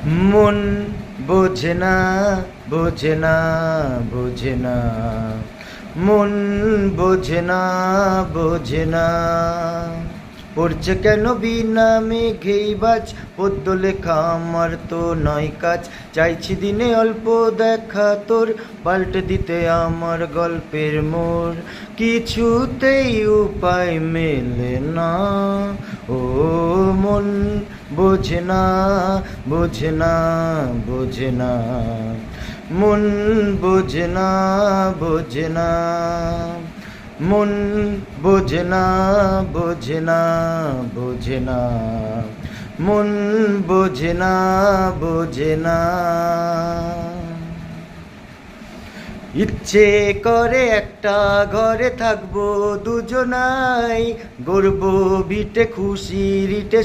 মন বোঝে না, বোঝে না, বোঝে না, মন বোঝে না, বোঝে না। পড়ছে কেন বিনা মেঘেই বাজ, পদ্য লেখা আমার তো নয় কাজ। চাইছি দিনে অল্প দেখা তোর, পাল্টে দিতে আমার গল্পের মোড়। কিছুতেই উপায় মেলে না, ও মন বোঝে না, বোঝে না, বোঝে না, মন বোঝে না, বোঝে না, মন বোঝে না, বোঝে না, বোঝে না, মন বোঝে না, বোঝে না। ইচ্ছে করে একটা ঘরে থাকবো দুজনাই, গড়বো ভিটে খুশির ইটে।